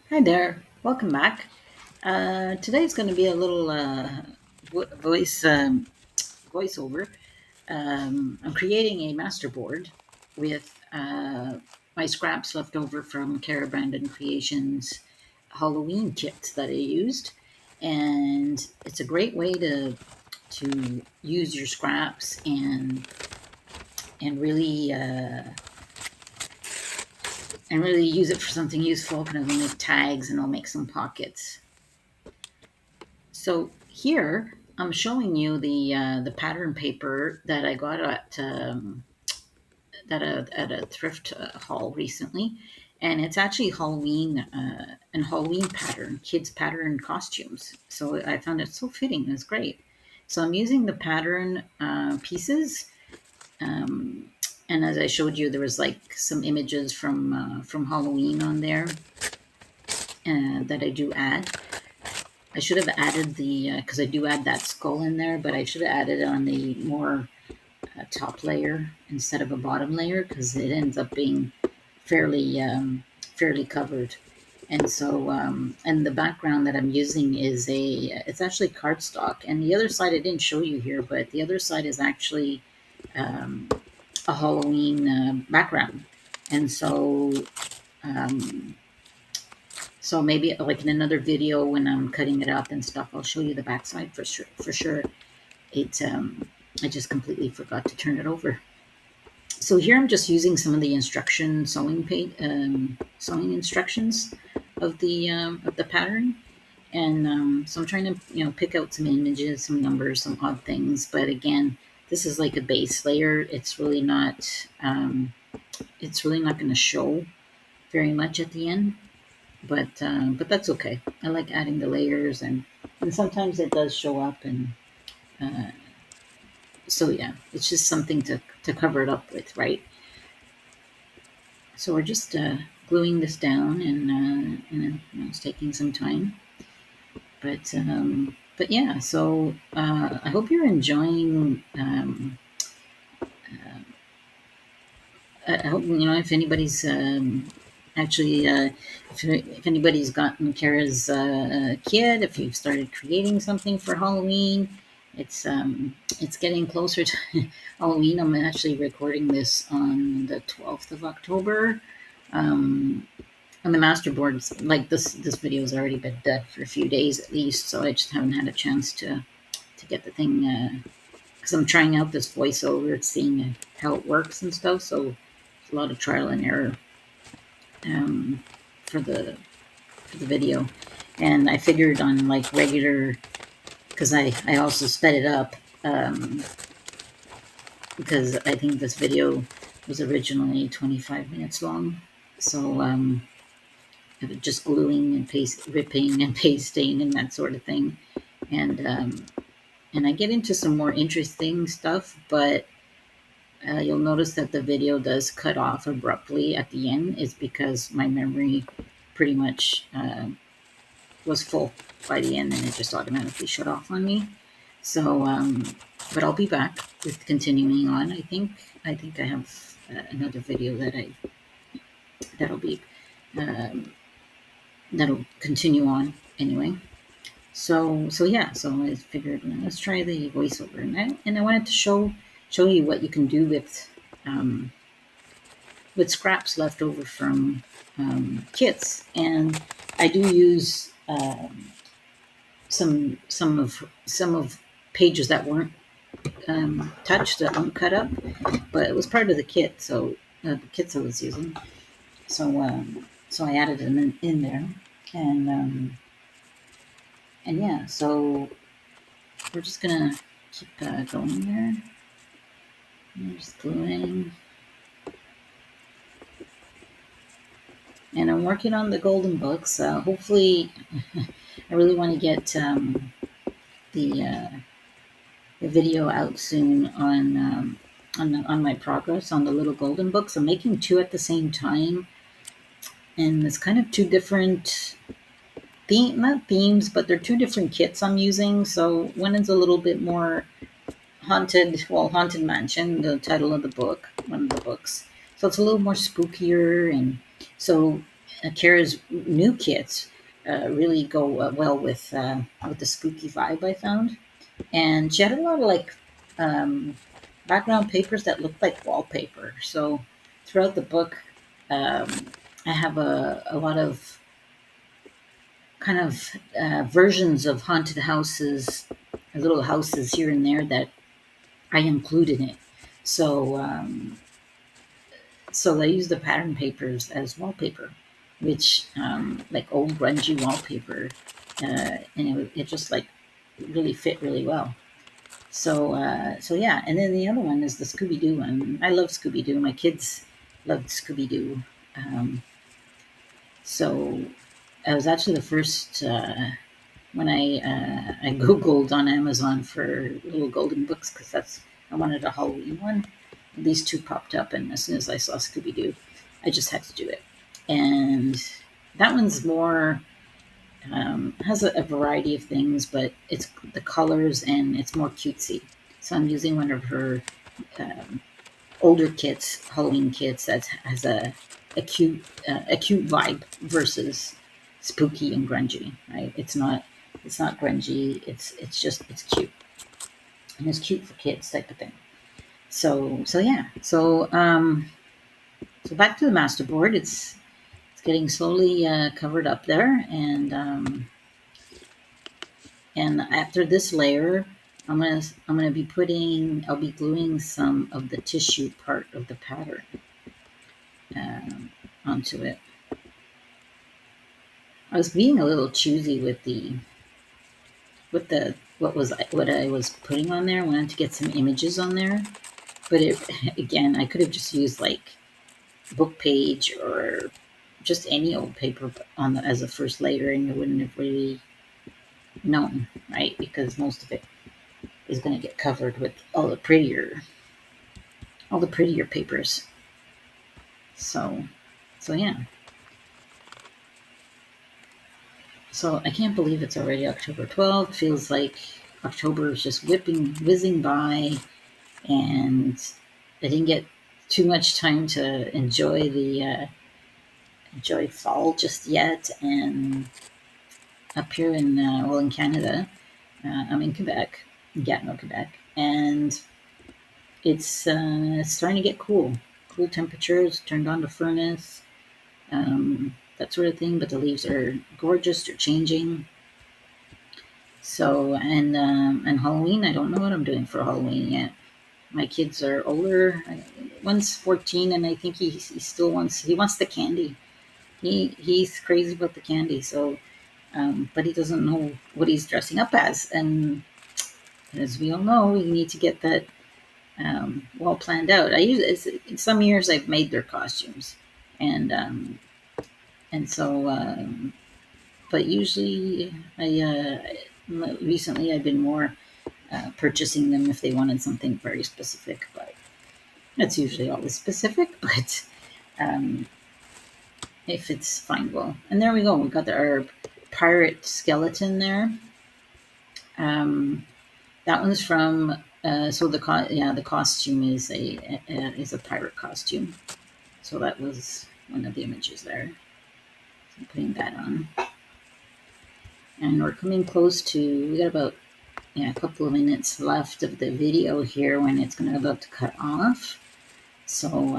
Hi there, welcome back. Today's going to be a little voiceover. I'm creating a masterboard with my scraps left over from Cara Creations Halloween kits that I used, and it's a great way to use your scraps and really use it for something useful. Kind of make tags, and I'll make some pockets. So here I'm showing you the pattern paper that I got at a thrift haul recently, and it's actually Halloween and Halloween pattern, kids pattern costumes. So I found it so fitting. It's great. So I'm using the pattern pieces, um, and as I showed you, there was like some images from Halloween on there that I do add. I should have added the because I do add that skull in there, but I should have added it on the more top layer instead of a bottom layer because it ends up being fairly covered. And so, and the background that I'm using is it's actually cardstock, and the other side I didn't show you here, but the other side is actually um, a Halloween background, and um, so maybe like in another video when I'm cutting it up and stuff, I'll show you the backside for sure. For sure, it I just completely forgot to turn it over. So here I'm just using some of the sewing instructions of the pattern, and so I'm trying to pick out some images, some numbers, some odd things. But again, this is like a base layer. It's really not going to show very much at the end, but that's okay. I like adding the layers, and sometimes it does show up, and uh, so yeah, it's just something to cover it up with, right? So we're just gluing this down, and it's taking some time, but yeah. So I hope you're enjoying. I hope if anybody's actually if anybody's gotten Kara's kid, if you've started creating something for Halloween, it's getting closer to Halloween. I'm actually recording this on the 12th of October. Um, and the masterboards, like this video has already been done for a few days at least, so I just haven't had a chance to get the thing because I'm trying out this voiceover, seeing how it works and stuff. So it's a lot of trial and error um, for the video, and I figured on like regular because I also sped it up because I think this video was originally 25 minutes long. So just gluing and ripping and pasting and that sort of thing, and and I get into some more interesting stuff, but you'll notice that the video does cut off abruptly at the end. Is because my memory pretty much was full by the end, and it just automatically shut off on me. So, but I'll be back with continuing on. I think I have another video that'll be um, that'll continue on anyway. So yeah. So I figured let's try the voiceover, and I wanted to show you what you can do um, with scraps left over from kits, and I do use some of pages that weren't touched, that weren't cut up, but it was part of the kit. So the kits I was using, so I added them in there, and yeah. So we're just gonna keep going there. I'm just gluing, and I'm working on the golden books. Hopefully, I really want to get the uh, the video out soon on my progress on the little golden books. I'm making two at the same time, and it's kind of two different not themes, but they're two different kits I'm using. So one is a little bit more haunted mansion, the title of the book, one of the books. So it's a little more spookier, and so Cara's new kits really go well with the spooky vibe I found. And she had a lot of like um, background papers that looked like wallpaper. So throughout the book, um, I have a lot of kind of versions of haunted houses, little houses here and there that I include in it. So so they use the pattern papers as wallpaper, which like old grungy wallpaper, and it just like really fit really well. So so yeah, and then the other one is the Scooby Doo one. I love Scooby Doo. My kids loved Scooby Doo. Um, so I was actually the first when I googled on Amazon for little golden books because that's I wanted a Halloween one. These two popped up, and as soon as I saw Scooby Doo, I just had to do it. And that one's more has a variety of things, but it's the colors and it's more cutesy. So I'm using one of her um, older kits, Halloween kits, that has a cute vibe versus spooky and grungy. Right? It's not grungy. It's cute and it's cute for kids type of thing. So yeah. So back to the masterboard. It's getting slowly covered up there, and after this layer, I'm gonna be I'll be gluing some of the tissue part of the pattern um, onto it. I was being a little choosy with the what I was putting on there. I wanted to get some images on there, but it again I could have just used like book page or just any old paper on as a first layer, and you wouldn't have really known, right? Because most of it is going to get covered with all the prettier papers. So, so yeah. So I can't believe it's already October 12th. Feels like October is just whizzing by, and I didn't get too much time to enjoy fall just yet. And up here in in Canada, I'm in Quebec, Gatineau, Quebec, and it's starting to get cool. Cool temperatures. Turned on the furnace, that sort of thing. But the leaves are gorgeous. They're changing. So and Halloween, I don't know what I'm doing for Halloween yet. My kids are older. One's 14, and I think he still wants the candy. He's crazy about the candy. So, but he doesn't know what he's dressing up as. And as we all know, we need to get that well planned out. In some years I've made their costumes, and so but usually recently I've been more purchasing them if they wanted something very specific, but it's usually always specific. But um, if it's findable, and there we go. We got our pirate skeleton there. That one's from. So the costume is a pirate costume. So that was one of the images there. So I'm putting that on, and we're coming close to. We got about a couple of minutes left of the video here when it's going to about to cut off. So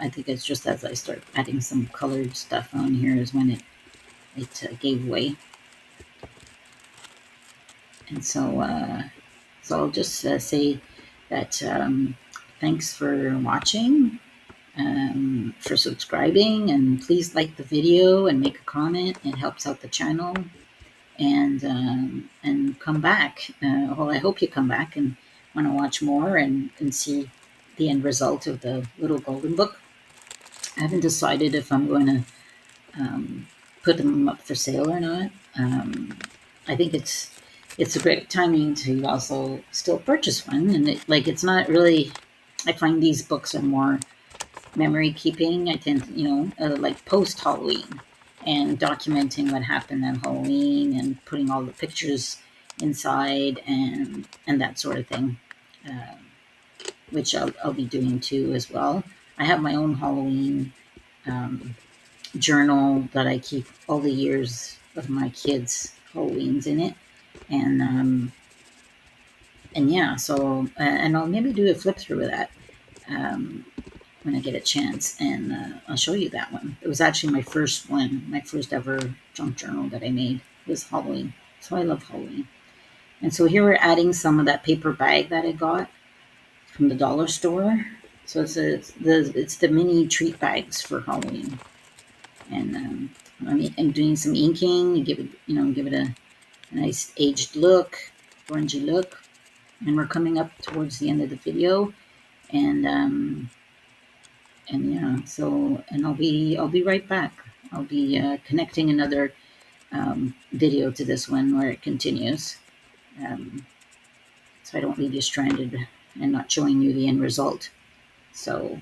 I think it's just as I start adding some colored stuff on here is when it gave way. And so I'll just say that thanks for watching, for subscribing, and please like the video and make a comment. It helps out the channel. And come back. Well, I hope you come back and want to watch more and see the end result of the little golden book. I haven't decided if I'm going to put them up for sale or not. I think it's a great timing to also still purchase one, and it's not really. I find these books are more memory keeping. I tend to, like post Halloween and documenting what happened on Halloween and putting all the pictures inside and that sort of thing, which I'll be doing too as well. I have my own Halloween journal that I keep all the years of my kids' Halloweens in it, and yeah, so and I'll maybe do a flip through of that um, when I get a chance, and I'll show you that one. It was actually my first one, my first ever junk journal that I made was Halloween. So I love Halloween. And so here we're adding some of that paper bag that I got from the dollar store. So it's the mini treat bags for Halloween, and I'm doing some inking and give it a nice aged look, orangey look. And we're coming up towards the end of the video, and yeah, so and I'll be right back. I'll be connecting another video to this one where it continues, um, so I don't leave you stranded and not showing you the end result. So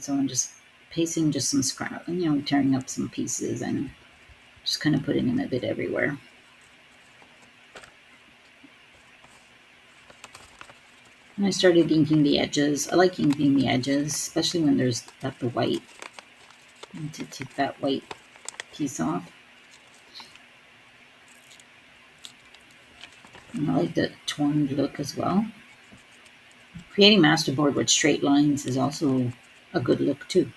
I'm just pasting just some scrap, tearing up some pieces and just kind of putting them a bit everywhere. And I started inking the edges. I like inking the edges, especially when there's got the white. I need to take that white piece off. And I like the torn look as well. Creating masterboard with straight lines is also a good look too.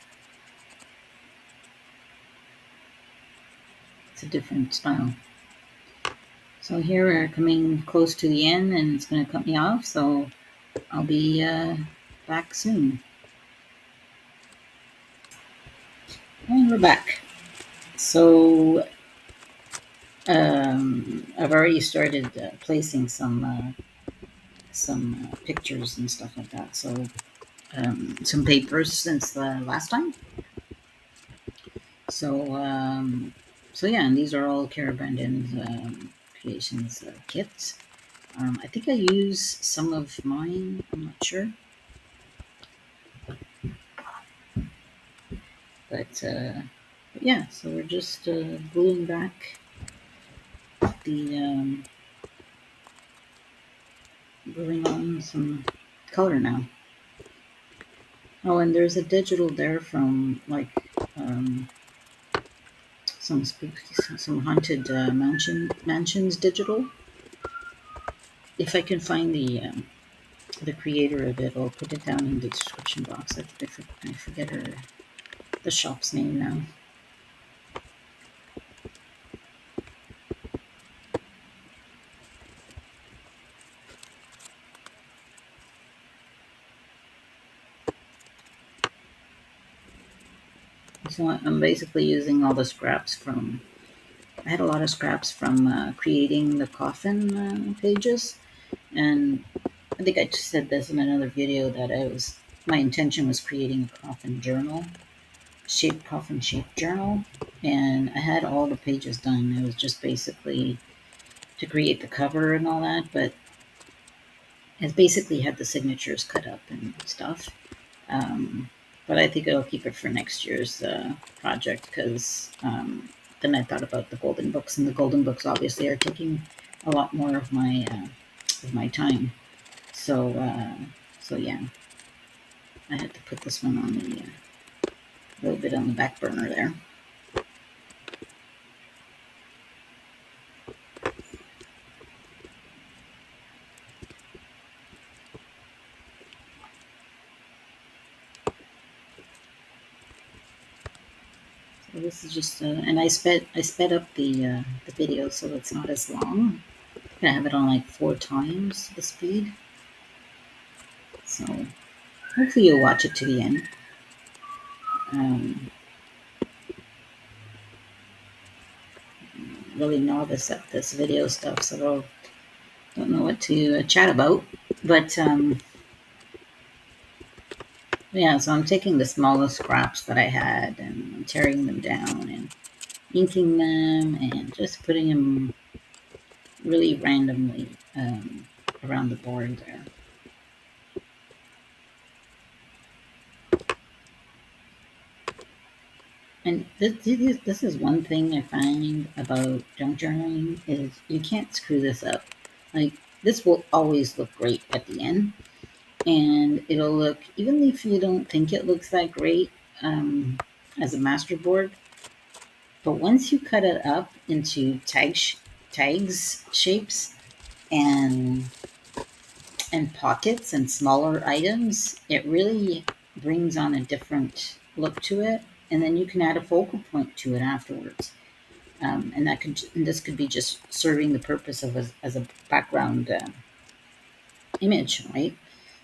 It's a different style. So here we're coming close to the end and it's going to cut me off, so I'll be back soon. And we're back. So I've already started placing some pictures and stuff like that. So some papers since the last time. So yeah, and these are all Cara Brandon's creations kits. I think I use some of mine. I'm not sure, but yeah. So we're just gluing back the gluing on some color now. Oh, and there's a digital there from like some haunted mansions digital. If I can find the creator of it, I'll put it down in the description box. I forget the shop's name now. So I'm basically using all the scraps from. I had a lot of scraps from creating the coffin pages, and I think I just said this in another video that my intention was creating a coffin journal, coffin shaped journal, and I had all the pages done. It was just basically to create the cover and all that, but it basically had the signatures cut up and stuff. But I think I'll keep it for next year's project because then I thought about the golden books, and the golden books obviously are taking a lot more of my time. So yeah, I had to put this one on the little bit on the back burner there. So this is just, and I sped up the video so it's not as long. I'm gonna have it on like 4 times the speed. So hopefully you'll watch it to the end. Really novice at this video stuff, so I don't know what to chat about. But yeah, so I'm taking the smallest scraps that I had and I'm tearing them down and inking them and just putting them really randomly around the board there. And this is one thing I find about junk journaling is you can't screw this up. Like, this will always look great at the end, and it'll look, even if you don't think it looks that great, as a masterboard. But once you cut it up into tags shapes and pockets and smaller items, it really brings on a different look to it. And then you can add a focal point to it afterwards. And this could be just serving the purpose of as a background image, right?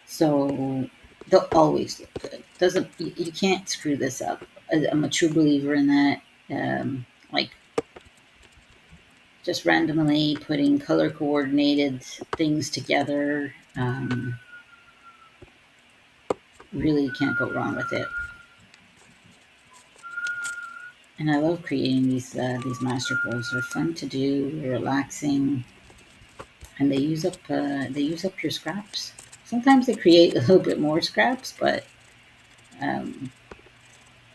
So they'll always look good. Doesn't you can't screw this up. I'm a true believer in that. Like just randomly putting color coordinated things together. Really can't go wrong with it. And I love creating these masterboards. They're fun to do, relaxing, and they use up your scraps. Sometimes they create a little bit more scraps, but um,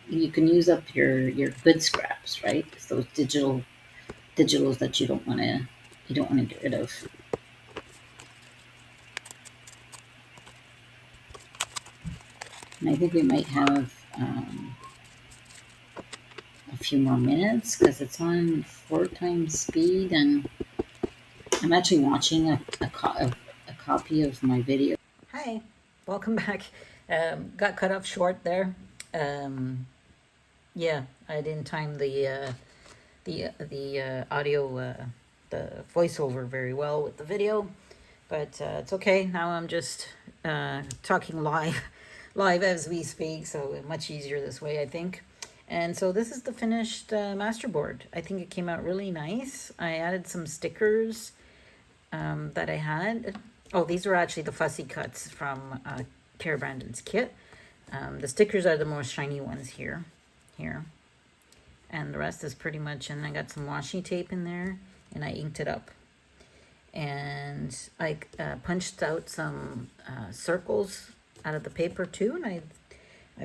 you can use up your good scraps, right? It's those digitals that you don't want to get rid of. And I think we might have a few more minutes because it's on 4x speed, and I'm actually watching a copy of my video. Hi, welcome back. Got cut off short there. Yeah, I didn't time the audio, the voiceover very well with the video, but it's okay. Now I'm just talking live as we speak, so much easier this way, I think. And so this is the finished masterboard. I think it came out really nice. I added some stickers that I had. Oh, these are actually the fussy cuts from Cara Brandon's kit. The stickers are the most shiny ones here. And the rest is pretty much, and I got some washi tape in there, and I inked it up. And I punched out some circles out of the paper too, and I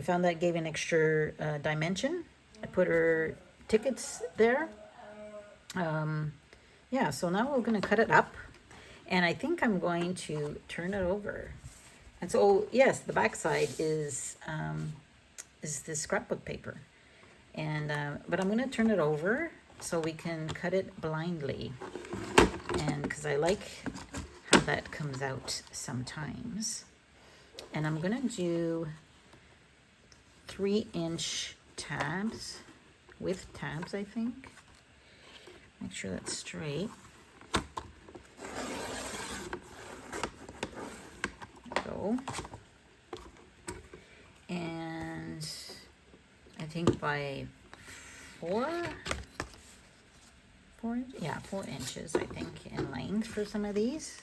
found that gave an extra dimension. I put her tickets there. Yeah, so now we're going to cut it up. And I think I'm going to turn it over. And so, yes, the back side is this scrapbook paper. And but I'm going to turn it over so we can cut it blindly. And because I like how that comes out sometimes. And I'm going to do 3-inch tabs, with tabs, I think. Make sure that's straight. And I think by 4 inches, I think, in length for some of these.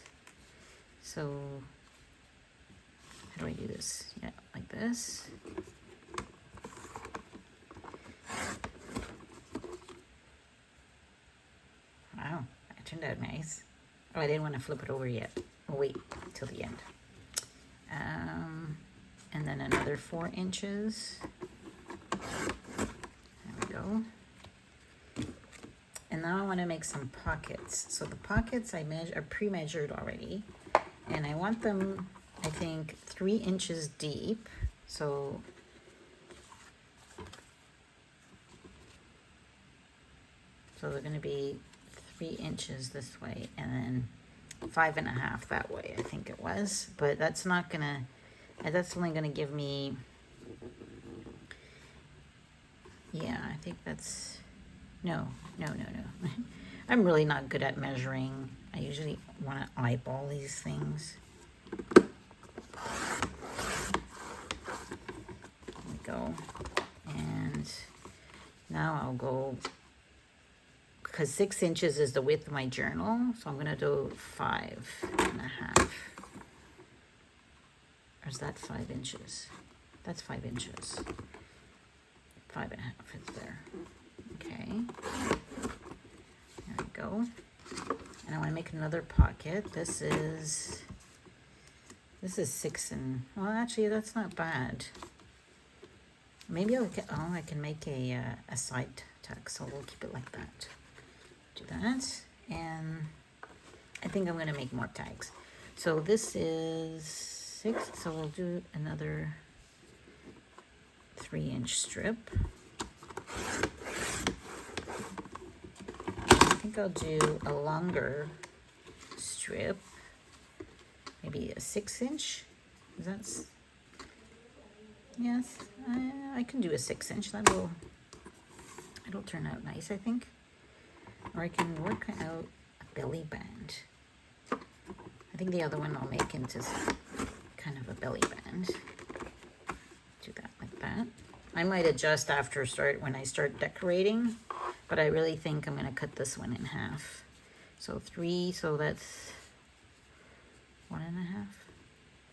So how do I do this? Yeah, like this. Wow, that turned out nice. Oh, I didn't want to flip it over yet. I'll wait till the end. And then another 4 inches. There we go. And now I want to make some pockets. So the pockets are pre-measured already, and I want them, I think, 3 inches deep. So they're going to be 3 inches this way, and then 5.5 that way, I think it was. But that's not gonna, that's only gonna give me, yeah, I think that's, no. I'm really not good at measuring. I usually want to eyeball these things. There we go. And now I'll go, because 6 inches is the width of my journal, so I'm gonna do 5.5. Or is that 5 inches? That's 5 inches. 5.5 is there. Okay. There we go. And I want to make another pocket. This is 6 and, well, actually that's not bad. Maybe I can make a side tuck, so we'll keep it like that. Do that, and I think I'm going to make more tags. So this is 6, so we'll do another 3-inch strip. think I'll do a longer strip, maybe a 6-inch. Is that? Yes, I can do a 6-inch. It'll turn out nice, I think. Or I can work out a belly band. I think the other one I'll make into kind of a belly band. Do that like that. I might adjust when I start decorating, but I really think I'm going to cut this one in half. So 3, so that's 1.5.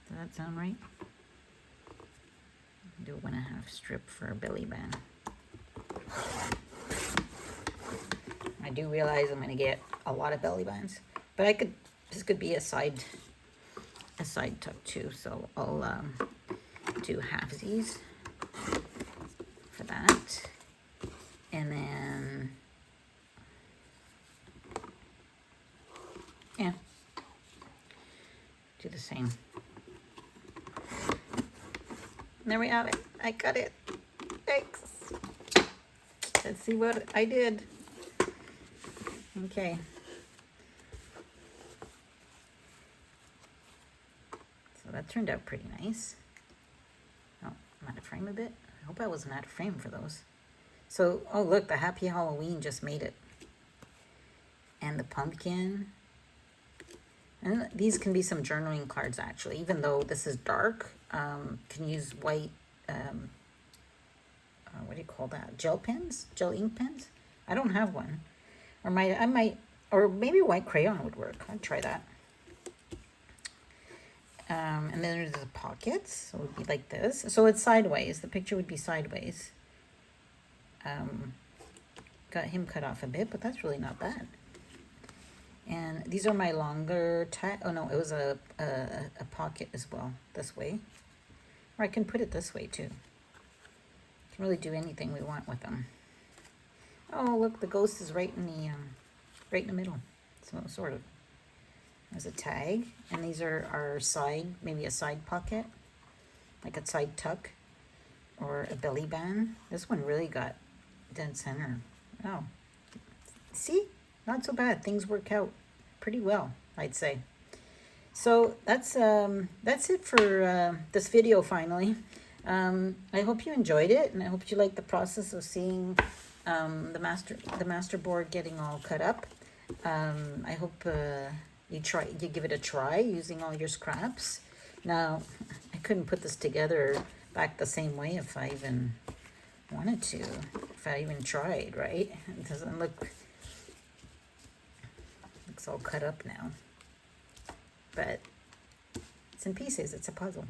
Does that sound right? Do a 1.5 strip for a belly band. I do realize I'm going to get a lot of belly bands, but this could be a side tuck too. So I'll do halvesies for that, and then yeah, do the same. There we have it. I cut it. Thanks. Let's see what I did. Okay. So that turned out pretty nice. Oh, I'm out of frame a bit. I hope I wasn't out of frame for those. So, oh look, the Happy Halloween just made it. And the pumpkin. And these can be some journaling cards actually, even though this is dark. Can use white, what do you call that? Gel pens? Gel ink pens? I don't have one. Or or maybe white crayon would work. I'd try that. And then there's the pockets. So it would be like this. So it's sideways. The picture would be sideways. Got him cut off a bit, but that's really not bad. And these are my longer oh no, it was a pocket as well, this way. Or I can put it this way too. Can really do anything we want with them. Oh look, the ghost is right in the middle. So sort of. There's a tag, and these are our maybe a side pocket, like a side tuck, or a belly band. This one really got dead center. Oh, see, not so bad. Things work out pretty well, I'd say. So that's it for this video. Finally, I hope you enjoyed it, and I hope you liked the process of seeing the master board getting all cut up. I hope you give it a try using all your scraps. Now, I couldn't put this together back the same way if I even wanted to, if I even tried, right? It doesn't looks all cut up now, but it's in pieces. It's a puzzle.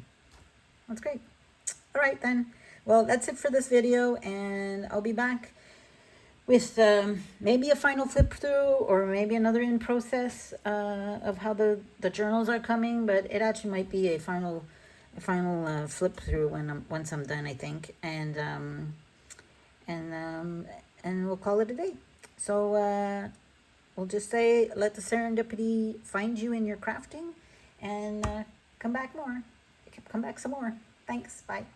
That's great. All right then. Well, that's it for this video, and I'll be back with maybe a final flip through, or maybe another in process of how the journals are coming. But it actually might be a final flip through once I'm done, I think, and we'll call it a day. So we'll just say, let the serendipity find you in your crafting, and come back some more. Thanks. Bye.